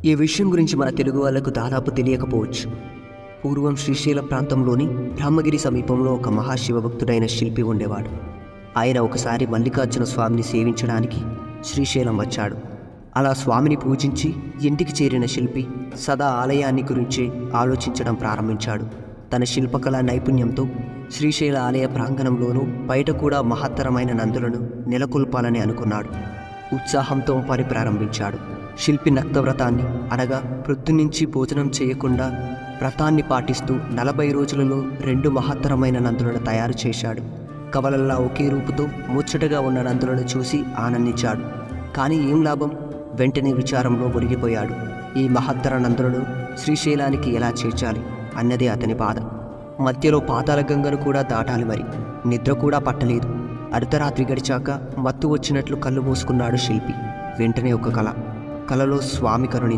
ఈ విషయం గురించి మన తెలుగు వాళ్లకు దాదాపు తెలియకపోవచ్చు. పూర్వం శ్రీశైల ప్రాంతంలోని బ్రహ్మగిరి సమీపంలో ఒక మహాశివభక్తుడైన శిల్పి ఉండేవాడు. ఆయన ఒకసారి మల్లికార్జున స్వామిని సేవించడానికి శ్రీశైలం వచ్చాడు. అలా స్వామిని పూజించి ఇంటికి చేరిన శిల్పి సదా ఆలయాన్ని గురించి ఆలోచించడం ప్రారంభించాడు. తన శిల్పకళా నైపుణ్యంతో శ్రీశైల ఆలయ ప్రాంగణంలోనూ బయట కూడా మహత్తరమైన నందులను నెలకొల్పాలని అనుకున్నాడు. ఉత్సాహంతో పని ప్రారంభించాడు. శిల్పి నక్తవ్రతాన్ని అనగా ప్రొద్దునుంచి భోజనం చేయకుండా వ్రతాన్ని పాటిస్తూ 40 రోజులలో 2 మహత్తరమైన నందులను తయారు చేశాడు. కవలల్లా ఒకే రూపుతో ముచ్చటగా ఉన్న నందులను చూసి ఆనందించాడు. కానీ ఏం లాభం? వెంటనే విచారంలో మునిగిపోయాడు. ఈ మహత్తర నందులను శ్రీశైలానికి ఎలా చేర్చాలి అన్నదే అతని బాధ. మధ్యలో పాతాళ గంగను కూడా దాటాలి. మరి నిద్ర కూడా పట్టలేదు. అర్ధరాత్రి గడిచాక మత్తు వచ్చినట్లు కళ్ళు మూసుకున్నాడు శిల్పి. వెంటనే ఒక కలలో స్వామి కరుణించాడు.